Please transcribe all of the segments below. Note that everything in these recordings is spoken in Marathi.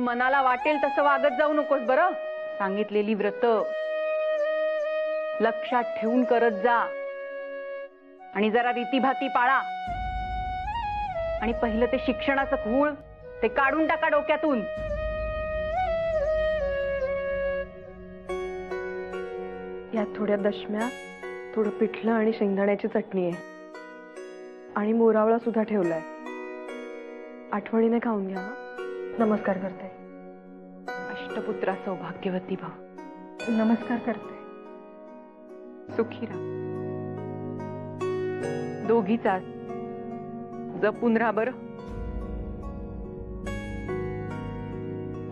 मनाला वाटेल तसं वागत जाऊ नकोस बरं. सांगितलेली व्रत लक्षात ठेवून करत जा आणि जरा रीतीभाती पाळा. आणि पहिलं ते शिक्षणाचं खूळ ते काढून टाका डोक्यातून. यात थोड्या दशम्या, थोडं पिठलं आणि शेंगदाण्याची चटणी आहे आणि मोरावळा सुद्धा ठेवलाय. आठवणीने खाऊन घ्या. नमस्कार करते. अष्टपुत्रा सौभाग्यवती भाव. नमस्कार करते. सुखी राहा दोघीचा. जपून राहा बरं.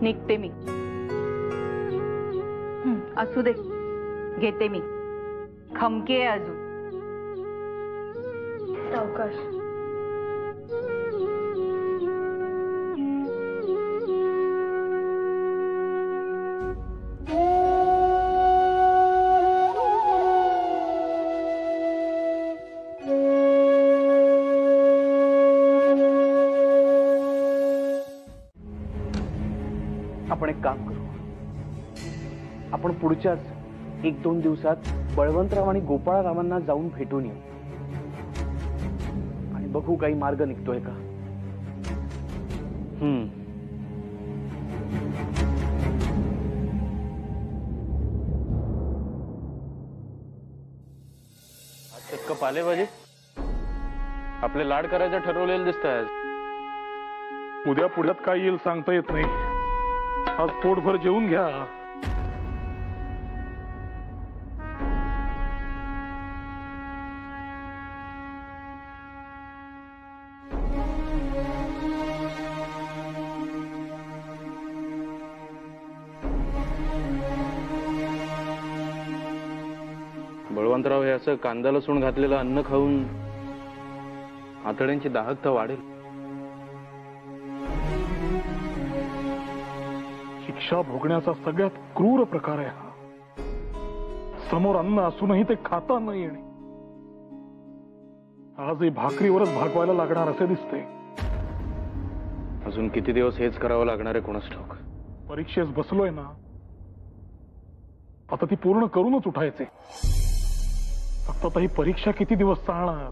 निघते मी. असू दे, घेते मी. खमके आहे अजून. सावकाश. आपण एक काम करू. आपण पुढच्याच 1-2 दिवसात बळवंतराव आणि गोपाळरावांना जाऊन भेटून येऊ आणि बघू काही मार्ग निघतोय का. चक्क पालेभाजी आपले लाड करायचं ठरवलेलं दिसतंय. उद्या पुढ्यात काय येईल सांगता येत नाही. आज पोटभर जेवून घ्या. बळवंतराव हे असं कांदा लसूण घातलेलं अन्न खाऊन आतड्यांची दाहकता वाढेल. शिक्षा भोगण्याचा सगळ्यात क्रूर प्रकार आहे हा. समोर अन्न असूनही ते खाता न येणे. आजही भाकरीवरच भागवायला लागणार असे दिसते. अजून किती दिवस हेच करावं लागणार आहे कोणास ठाऊक. परीक्षेस बसलोय ना, आता ती पूर्ण करूनच उठायचे. फक्त आता ही परीक्षा किती दिवस चालणार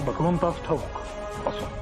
भगवंतास ठाऊक. असो.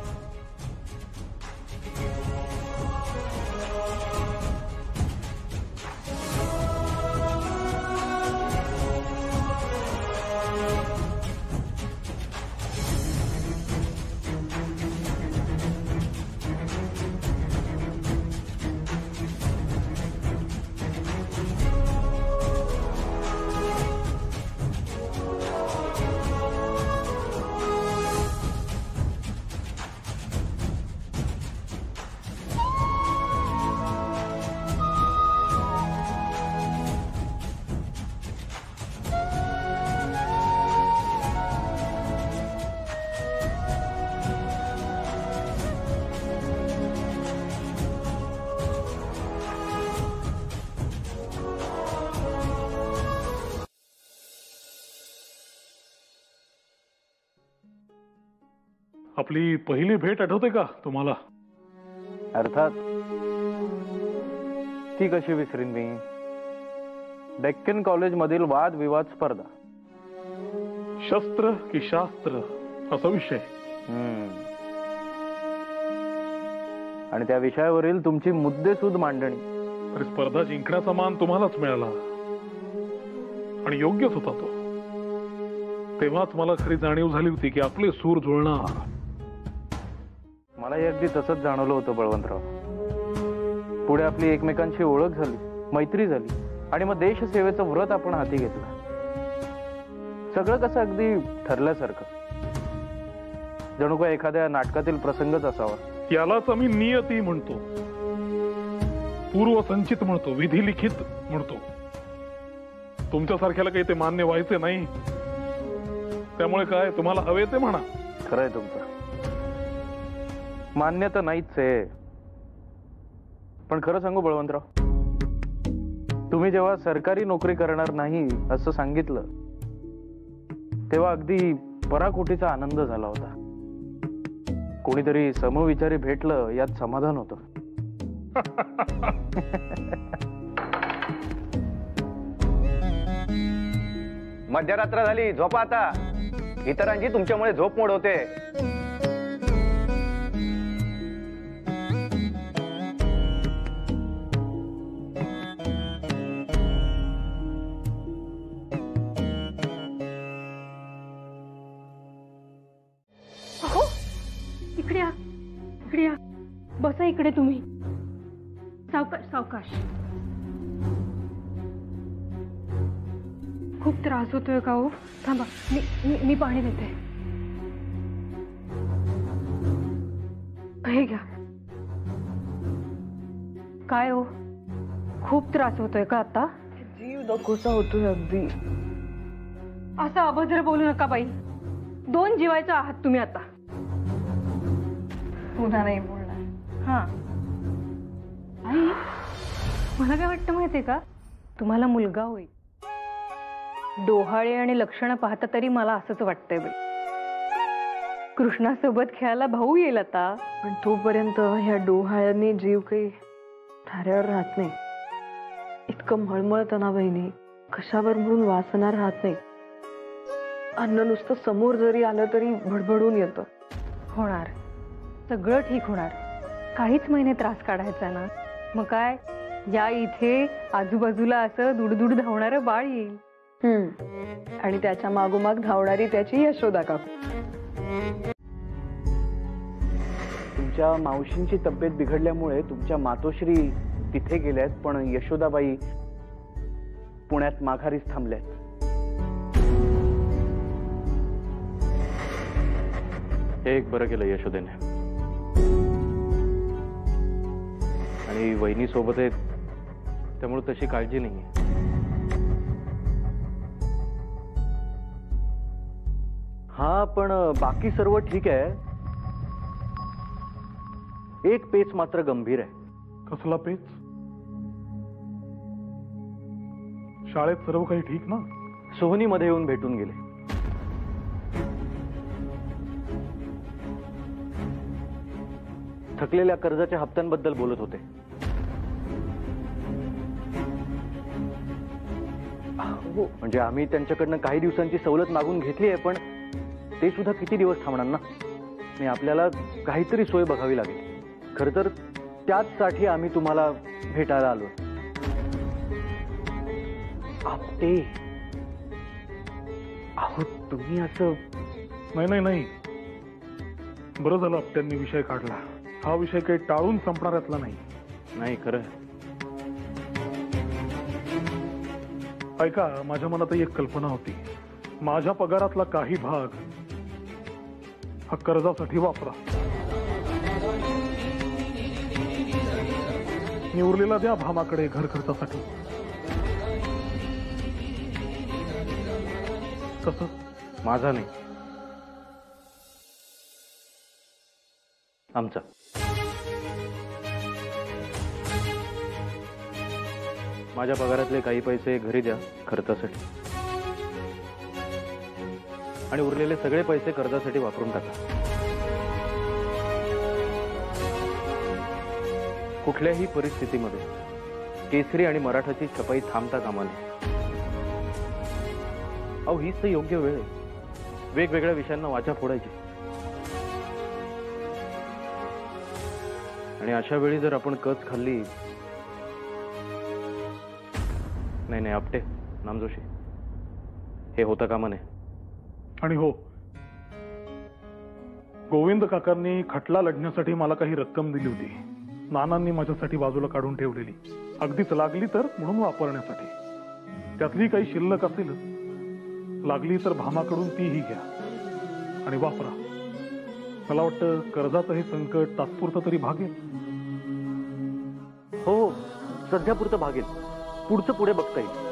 आपली पहिली भेट आठवते का तुम्हाला? अर्थात. ती कशी विसरीन मी. डेक्कन कॉलेज मधील वाद विवाद स्पर्धा. शस्त्र की शास्त्र असा विषय. आणि त्या विषयावरील तुमची मुद्देसूद मांडणी. तरी स्पर्धा जिंकण्याचा मान तुम्हालाच मिळाला आणि योग्यच होता तो. तेव्हाच मला खरी जाणीव झाली होती की आपले सूर जुळणार. मलाही अगदी तसंच जाणवलं होतं बळवंतराव. पुढे आपली एकमेकांची ओळख झाली, मैत्री झाली आणि मग देशसेवेचं व्रत आपण हाती घेतलं. सगळं कसं अगदी ठरल्यासारखं. जणू काय एखाद्या नाटकातील प्रसंगच असावा. यालाच आम्ही नियती म्हणतो, पूर्वसंचित म्हणतो, विधिलिखित म्हणतो. तुमच्यासारख्याला काही ते मान्य व्हायचे नाही. त्यामुळे काय तुम्हाला हवे ते म्हणा. खरंय तुमचं. मान्य तर नाहीच आहे. पण खरं सांगू बळवंतराव, तुम्ही जेव्हा सरकारी नोकरी करणार नाही असं सांगितलं तेव्हा अगदी पराकोटीचा आनंद झाला होता. कोणीतरी समविचारी भेटलं यात समाधान होतं. मध्यरात्र झाली, झोपा आता. इतरांची तुमच्यामुळे झोप मोड होते. अहो, इकडे या, इकडे या. बसा इकडे तुम्ही. सावकाश सावकाश. खूप त्रास होतोय का हो? थांबा, मी पाणी देते. हे घ्या. काय हो, खूप त्रास होतोय का आता? जीव नकोसा होतोय अगदी. असं अभद्र बोलू नका बाई. 2 जीवायचा आहात तुम्ही आता. पुन्हा नाही बोलणार. हा, आई, मला काय वाटतं माहितीये का, तुम्हाला मुलगा होईल. डोहाळे आणि लक्षणं पाहता तरी मला असंच वाटतंय बाई. कृष्णासोबत खेळायला भाऊ येईल आता. पण तोपर्यंत ह्या डोहाळ्यांनी जीव काही थाऱ्यावर राहत नाही. इतकं मळमळतं ना बहिणी, कशावर म्हणून वासना राहत नाही. अन्न नुसतं समोर जरी आलं तरी भडभडून येतं. होणार, सगळं ठीक होणार. काहीच महिने त्रास काढायचा ना. मग काय, या इथे आजूबाजूला असं दुडदुड धावणारं बाळ येईल. आणि त्याच्या मागोमाग धावणारी त्याची यशोदा काकू. तुमच्या मावशींची तब्येत बिघडल्यामुळे तुमच्या मातोश्री तिथे गेल्यात, पण यशोदाबाई पुण्यात माघारीच थांबल्यात. हे एक बरं केलं यशोदेने. आणि वहिनी सोबत आहेत त्यामुळे तशी काळजी नाहीये. हा, पण बाकी सर्व ठीक आहे. एक पेच मात्र गंभीर आहे. कसला पेच? शाळेत सर्व काही ठीक ना? सोहनीमध्ये येऊन भेटून गेले. थकलेल्या कर्जाच्या हप्त्यांबद्दल बोलत होते. हो, म्हणजे आम्ही त्यांच्याकडनं काही दिवसांची सवलत मागून घेतली आहे, पण ते सुद्धा किती दिवस थांबणार ना. आणि आपल्याला काहीतरी सोय बघावी लागेल. खर तर त्याचसाठी आम्ही तुम्हाला भेटायला आलो. आपटे, अहो तुम्ही असं. नाही, बरं झालं आपट्यांनी विषय काढला. हा विषय काही टाळून संपणाऱ्यातला नाही. नाही, खरं. ऐका, माझ्या मनात एक कल्पना होती. माझ्या पगारातला काही भाग हा कर्जासाठी वापरा. मी उरलेला द्या भामाकडे घर खर्चासाठी. कसं? माझा नाही, आमचा. माझ्या पगारातले काही पैसे घरी द्या खर्चासाठी, आणि उरलेले सगळे पैसे कर्जासाठी वापरून टाका. कुठल्याही परिस्थितीमध्ये केसरी आणि मराठाची छपाई थांबता कामा नये. अहो, हीच तर योग्य वेळ आहे वेगवेगळ्या विषयांना वाचा फोडायची. आणि अशा वेळी जर आपण कच खाल्ली. नाही, आपटे, नामजोशी, हे होतं कामा नये. आणि हो, गोविंद काकांनी खटला लढण्यासाठी मला काही रक्कम दिली होती. नानांनी माझ्यासाठी बाजूला काढून ठेवलेली, अगदीच लागली तर म्हणून वापरण्यासाठी. त्यातली काही शिल्लक असेल, लागली तर भामाकडून तीही घ्या आणि वापरा. मला वाटतं कर्जाचं हे संकट तात्पुरतं तरी भागेल. हो, सध्या पुरतं भागेल. पुढचं पुढे बघता येईल.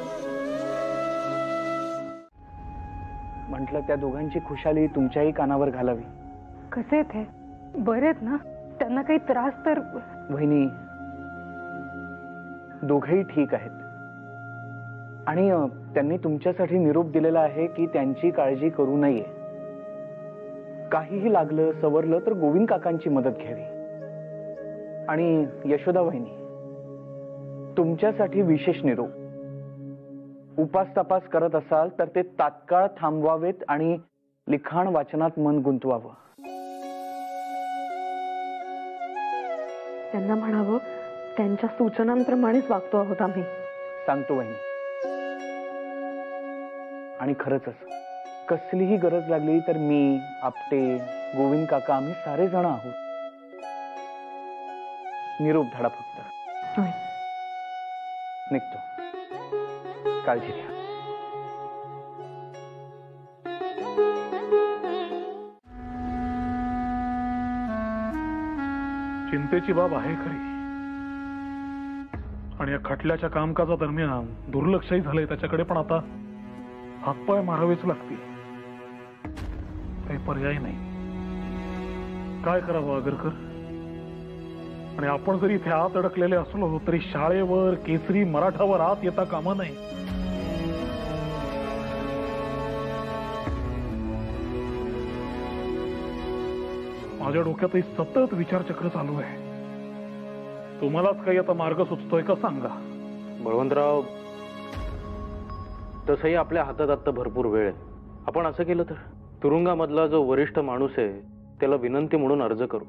म्हटलं त्या दोघांची खुशाली तुमच्याही कानावर घालावी. कसे आहेत हे? बरे आहेत ना? त्यांना काही त्रास तर? वहिनी, दोघेही ठीक आहेत. आणि त्यांनी तुमच्यासाठी निरोप दिलेला आहे की त्यांची काळजी करू नये. काहीही लागलं सवरलं तर गोविंद काकांची मदत घ्यावी. आणि यशोदा वहिनी, तुमच्यासाठी विशेष निरोप. उपास तपास करत असाल तर ते तात्काळ थांबवावेत आणि लिखाण वाचनात मन गुंतवावं. त्यांना म्हणावं त्यांच्या सूचनांप्रमाणेच वागतो आहोत आम्ही. सांगतो वहिनी. आणि खरंच कसलीही गरज लागली तर मी, आपटे, गोविंद काका आम्ही सारे जण आहोत. निरोप धाडा फक्त. होय. निघतो. काळजी घ्या. चिंतेची बाब आहे खरी, आणि या खटल्याच्या कामकाजादरम्यान दुर्लक्षही झालंय त्याच्याकडे, पण आता हातपाय मारावेच लागतील. काही पर्याय नाही. काय करावं आगरकर? आणि आपण जरी इथे आत अडकलेले असलो तरी शाळेवर, केसरी मराठावर आत येता कामा नाही. माझ्या डोक्यातही सतत विचारचक्र चालू आहे. तुम्हालाच काही आता मार्ग सुचतोय का सांगा. बळवंतराव, तसंही आपल्या हातात आता भरपूर वेळ आहे. आपण असं केलं तर तुरुंगामधला जो वरिष्ठ माणूस आहे त्याला विनंती म्हणून अर्ज करू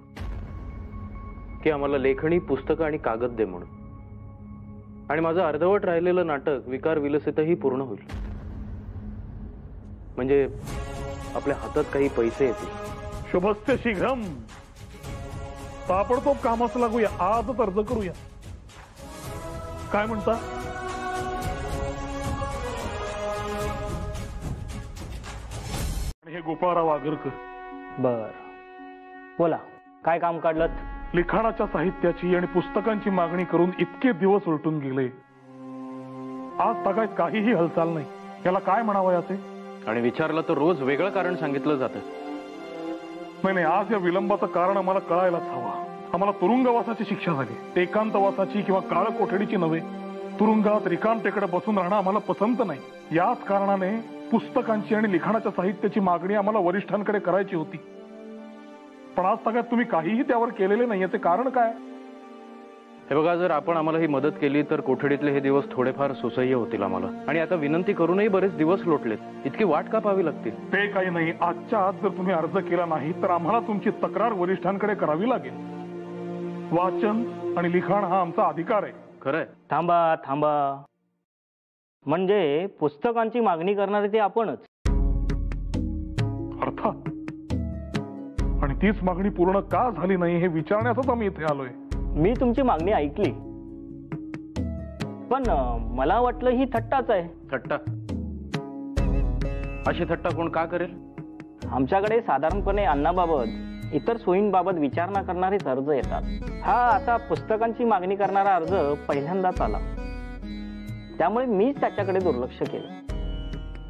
की आम्हाला लेखणी, पुस्तकं आणि कागद दे म्हणून. आणि माझं अर्धवट राहिलेलं नाटक विकार विलसितही पूर्ण होईल. म्हणजे आपल्या हातात काही पैसे येतील. शुभस्य शीघ्रम. ताबडतोब कामास लागूया. आजच अर्ज करूया. काय म्हणता? हे गोपाळराव आगरकर. बर, बोला, काय काम काढलं? लिखाणाच्या साहित्याची आणि पुस्तकांची मागणी करून इतके दिवस उलटून गेले. आज तागायत काहीही हालचाल नाही. याला काय म्हणावं याचे? आणि विचारलं तर रोज वेगळं कारण सांगितलं जातं. नाही, आज या विलंबाचं कारण आम्हाला कळायलाच हवं. आम्हाला तुरुंगवासाची शिक्षा झाली, एकांतवासाची किंवा काळ कोठडीची नव्हे. तुरुंगात रिकामटेकडे बसून राहणं आम्हाला पसंत नाही. याच कारणाने पुस्तकांची आणि लिखाणाच्या साहित्याची मागणी आम्हाला वरिष्ठांकडे करायची होती. पण आज सगळ्यात तुम्ही काहीही त्यावर केलेले नाही. याचे कारण काय? हे बघा, जर आपण आम्हाला ही मदत केली तर कोठडीतले हे दिवस थोडेफार सुसह्य होतील आम्हाला. आणि आता विनंती करूनही बरेच दिवस लोटलेत. इतकी वाट का पाहावी लागतील? ते काही नाही. आजच्या आज जर तुम्ही अर्ज केला नाही तर आम्हाला तुमची तक्रार वरिष्ठांकडे करावी लागेल. वाचन आणि लिखाण हा आमचा अधिकार आहे. खरंय. थांबा थांबा. म्हणजे पुस्तकांची मागणी करणारे ते आपणच? अर्थात. आणि तीच मागणी पूर्ण का झाली नाही हे विचारण्यासच आम्ही इथे आलोय. मी तुमची मागणी ऐकली, पण मला वाटलं ही थट्टाच आहे. थट्टा? अशी थट्टा कोण का करेल? आमच्याकडे साधारणपणे अन्नाबाबत, इतर सोयींबाबत विचारणा करणारेच अर्ज येतात. हा आता पुस्तकांची मागणी करणारा अर्ज पहिल्यांदाच आला, त्यामुळे मीच त्याच्याकडे दुर्लक्ष केलं.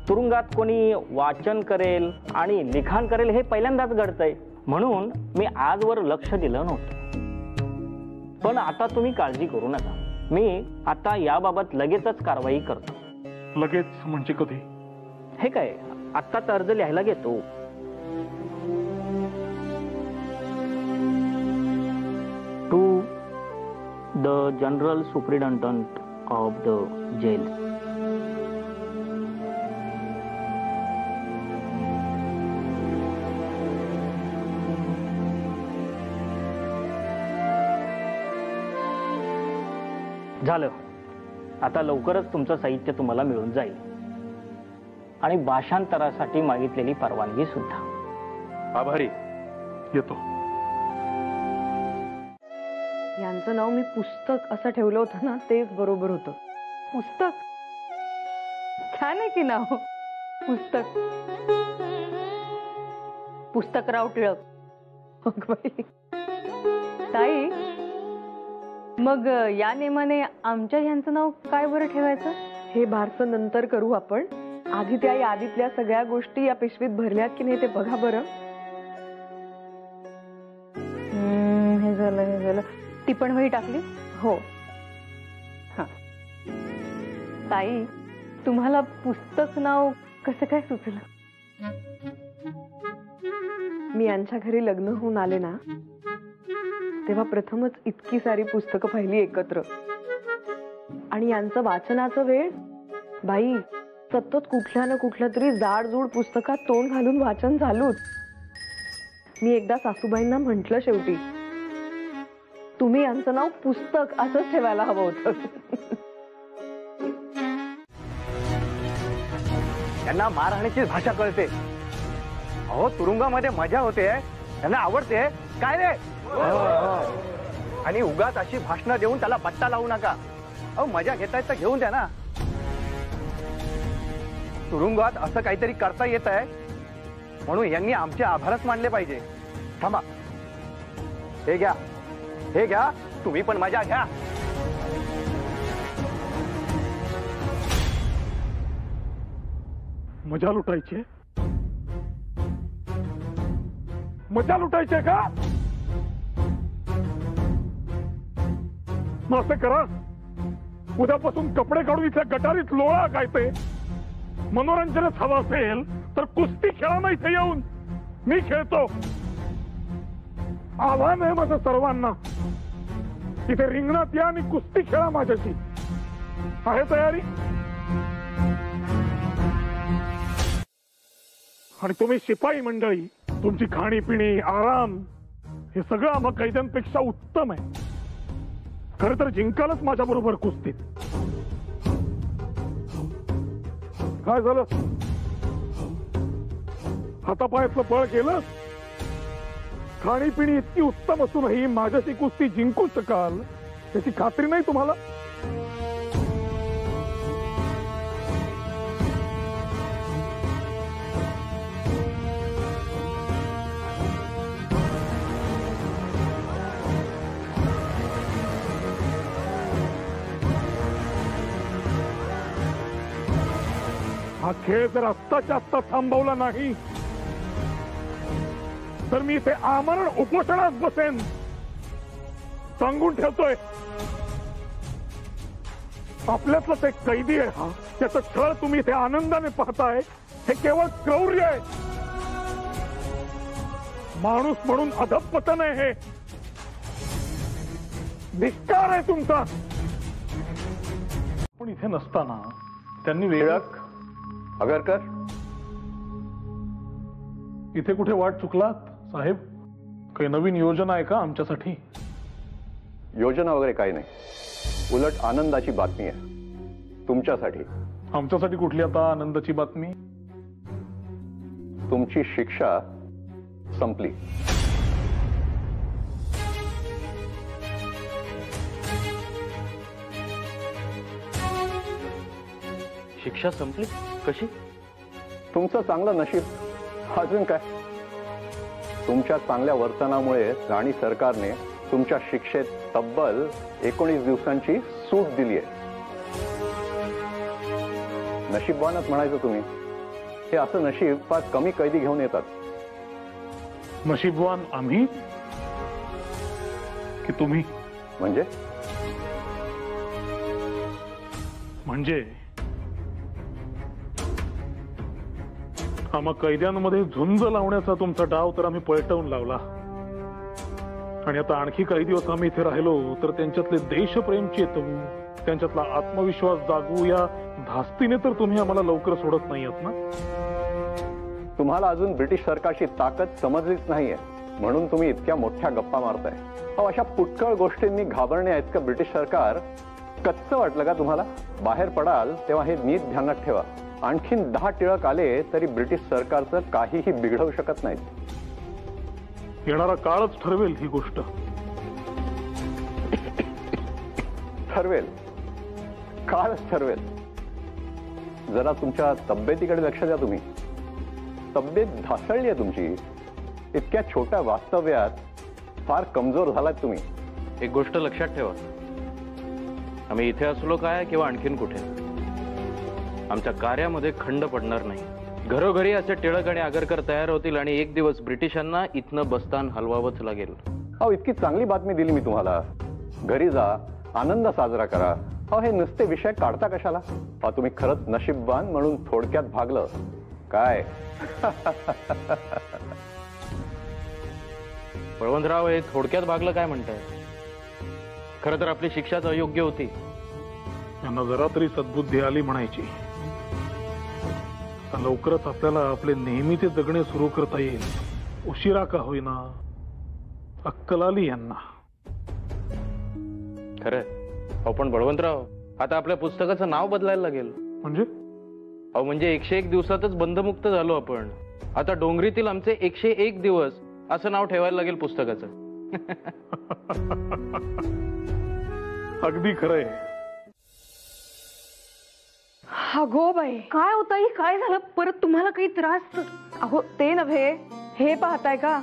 तुरुंगात कोणी वाचन करेल आणि लिखाण करेल हे पहिल्यांदाच घडतंय, म्हणून मी आजवर लक्ष दिलं नव्हतं. पण आता तुम्ही काळजी करू नका. मी आता याबाबत लगेचच कारवाई करतो. लगेच म्हणजे कधी? हे काय, आत्ताच अर्ज लिहायला घेतो. To the general superintendent of the jail. झालं. आता लवकरच तुमचं साहित्य तुम्हाला मिळून जाईल आणि भाषांतरासाठी मागितलेली परवानगी सुद्धा. आभारी. येतो. यांचं नाव मी पुस्तक असं ठेवलं होतं ना, तेच बरोबर होतं. पुस्तक छान आहे की नाव. पुस्तक. पुस्तकराव टिळक. ताई, मग या नेमाने आमच्या ह्यांचं नाव काय बरं ठेवायचं? हे बारसं नंतर करू आपण. आधी त्या यादीतल्या सगळ्या गोष्टी या पिशवीत भरल्यात की नाही ते बघा बरं. हे झालं. टिपणवही टाकली? हो. ताई, तुम्हाला पुस्तक नाव कसं काय सुचलं? मी यांच्या घरी लग्न होऊन आले ना, तेव्हा प्रथमच इतकी सारी पुस्तकं पाहिली एकत्र. आणि यांचं वाचनाचं वेळ, बाई सतत कुठल्या ना कुठल्या तरी जाडजूड पुस्तकात तोंड घालून वाचन चालूच. मी एकदा सासूबाईंना म्हंटल, शेवटी तुम्ही यांचं नाव पुस्तक असंच ठेवायला हवं होतं. त्यांना मारहाणीची भाषा कळते. अहो तुरुंगामध्ये मजा होते, त्यांना आवडते काय रे. आणि उगाच अशी भाषणं देऊन त्याला बट्टा लावू नका. अहो मजा घेतायत तर घेऊन द्या ना. तुरुंगात असं काहीतरी करता येत आहे म्हणून यांनी आमचे आभारच मानले पाहिजे. थांबा, हे घ्या, हे घ्या, तुम्ही पण मजा घ्या. मजा लुटायची, मजा लुटायची का? मग असं करा, उद्यापासून कपडे काढून इथल्या गटारीत लोळा. काय ते मनोरंजनच हवं असेल तर कुस्ती खेळा ना इथे येऊन. मी खेळतो. आव्हान आहे माझं सर्वांना. इथे रिंगणात या आणि कुस्ती खेळा माझ्याशी. आहे तयारी? आणि तुम्ही शिपाई मंडळी, तुमची खाणीपिणी, आराम हे सगळं आम्हा कैद्यांपेक्षा उत्तम आहे. खरं तर जिंकालच माझ्या बरोबर कुस्तीत. काय झालं? हातापायातलं बळ गेलं? खाणीपिणी इतकी उत्तम असूनही माझ्याशी कुस्ती जिंकू शकाल त्याची खात्री नाही तुम्हाला? हा खेळ जर आत्ताच्या आत्ता थांबवला नाही तर मी इथे आमरण उपोषणात बसेन. सांगून ठेवतोय. आपल्यातलाच एक कैदी आहे हा. त्याचा छळ तुम्ही इथे आनंदाने पाहताय हे केवळ क्रौर्य आहे. माणूस म्हणून अधःपतन आहे हे. धिक्कार आहे तुमचा. पण इथे नसताना त्यांनी टिळक, आगरकर, इथे कुठे वाट चुकलात साहेब? काही नवीन योजना आहे का आमच्यासाठी? योजना वगैरे काही नाही. उलट आनंदाची बातमी आहे तुमच्यासाठी. आमच्यासाठी कुठली आता आनंदाची बातमी? तुमची शिक्षा संपली. शिक्षा संपली? कशी? तुमचं चांगलं नशीब. अजून काय? तुमच्या चांगल्या वर्तनामुळे राणी सरकारने तुमच्या शिक्षेत तब्बल 19 दिवसांची सूट दिली आहे. नशीबवानच म्हणायचं तुम्ही. हे असं नशीब फार कमी कैदी घेऊन येतात. नशीबवान आम्ही की तुम्ही? म्हणजे आम्हा कैद्यांमध्ये झुंज लावण्याचा तुमचा डाव तर आम्ही पलटवून लावला. आणि आता आणखी काही दिवस आम्ही इथे राहिलो तर त्यांच्यातले देशप्रेम चेतवू, त्यांच्यातला आत्मविश्वास जागवू या धास्तीने तर तुम्ही आम्हाला लवकर सोडत नाही आहात ना? तुम्हाला अजून ब्रिटिश सरकारची ताकद समजलीच नाहीये म्हणून तुम्ही इतक्या मोठ्या गप्पा मारताय. अशा पुष्कळ गोष्टींनी घाबरण्या इतकं ब्रिटिश सरकार कच्चं वाटलं का तुम्हाला? बाहेर पडाल तेव्हा हे नीट ध्यानात ठेवा. आणखीन 10 टिळक आले तरी ब्रिटिश सरकारचं काहीही बिघडवू शकत नाहीत. येणारा काळच ठरवेल ही गोष्ट. ठरवेल, काळच ठरवेल. जरा तुमच्या तब्येतीकडे लक्ष द्या तुम्ही. तब्येत ढासळली आहे तुमची. इतक्या छोट्या वास्तव्यात फार कमजोर झालात तुम्ही. एक गोष्ट लक्षात ठेवा, आम्ही इथे असलो काय किंवा आणखीन कुठे, आमच्या कार्यामध्ये खंड पडणार नाही. घरोघरी असे टिळक आणि आगरकर तयार होतील आणि एक दिवस ब्रिटिशांना इथनं बस्तान हलवावंच लागेल. अहो इतकी चांगली बातमी दिली मी तुम्हाला. घरी जा, आनंद साजरा करा. अहो हे नुसते विषय काढता कशाला? तुम्ही खरंच नशीबवान म्हणून थोडक्यात भागलं काय. बळवंतराव, हे थोडक्यात भागलं काय म्हणताय? खरं तर आपली शिक्षाच अयोग्य होती. त्यांना जरा तरी सद्बुद्धी आली म्हणायची. आता लवकरच आपल्याला आपले नेहमीचे जगणे सुरू करता येईल. उशिरा का होईना, अक्कल आली यांना. खरंय. अहो पण बळवंतराव, आता आपल्या पुस्तकाचं नाव बदलायला लागेल. म्हणजे अहो म्हणजे 101 दिवसातच बंधमुक्त झालो आपण. आता डोंगरीतील आमचे 101 दिवस असं नाव ठेवायला लागेल पुस्तकाचं. अगदी खरंय. अगो बाई, काय होतं? काय झालं परत? तुम्हाला काही त्रास? अहो ते नव्हे, हे पाहताय का?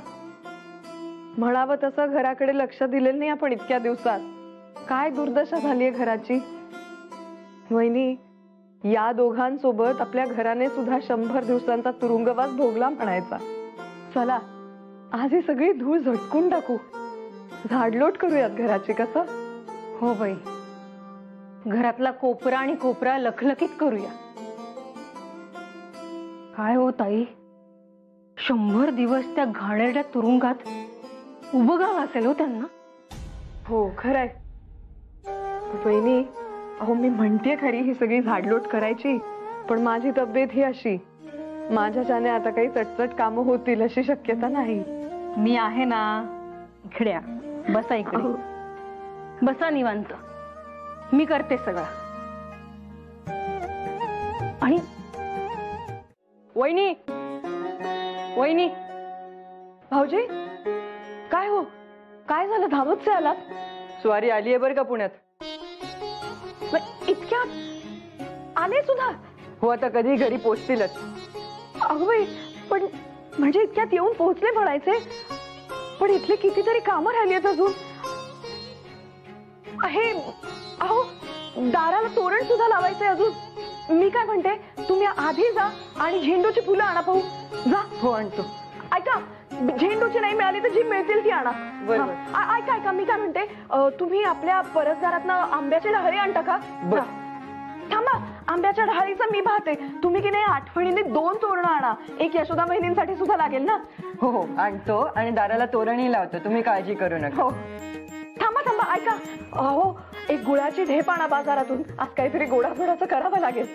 म्हणावं तसं घराकडे लक्ष दिलेलं नाही आपण इतक्या दिवसात. काय दुर्दशा झालीये घराची. वहिनी, या दोघांसोबत आपल्या घराने सुद्धा 100 दिवसांचा तुरुंगवास भोगला म्हणायचा. चला आज ही सगळी धूळ झटकून टाकू, झाडलोट करूयात घराची. कसं? हो बाई, घरातला कोपरा आणि कोपरा लखलखीत करूया. काय हो ताई, 100 दिवस त्या घाणेरड्या तुरुंगात उभं गाव असेल हो त्यांना. हो खरंय. वहिनी, अहो मी म्हणते खरी ही सगळी झाडलोट करायची, पण माझी तब्येत ही अशी, माझ्याच्याने आता काही चटचट कामं होतील अशी शक्यता नाही. मी आहे ना. इकडे या. बसा इकडे. बसा निवांत. मी करते सगळं. आणि वहिनी, वहिनी, भाऊजी, काय हो, काय झालं? धावतचे आलात? स्वारी आलीये बरं का पुण्यात. इतक्यात आले सुद्धा? हो, आता कधी घरी पोचतीलच. अगं बाई, पण म्हणजे इतक्यात येऊन पोहोचले म्हणायचे, पण इथले कितीतरी कामं राहिली आहेत अजून. हे अहो, दाराला तोरण सुद्धा लावायचंय अजून. मी काय म्हणते, तुम्ही आधी जा आणि झेंडूची फुलं आणा पाहू. जा. हो आणतो. ऐका, झेंडूची नाही मिळाली तर जी मिळतील ती आणा. ऐका ऐका, मी काय म्हणते, तुम्ही आपल्या परसदारातनं आंब्याची डहाळी आणता का? थांबा, आंब्याच्या डहाळीचं मी पाहते. तुम्ही की नाही आठवणीने 2 तोरणं आणा. एक यशोदा बहिणींसाठी सुद्धा लागेल ना. हो हो आणतो, आणि दाराला तोरणही लावतो, तुम्ही काळजी करू नका. हो. थांबा थांबा, ऐका, अहो एक गुळाची ढेप आणा बाजारातून. आज काहीतरी गोडाधोडाचं करावं लागेल.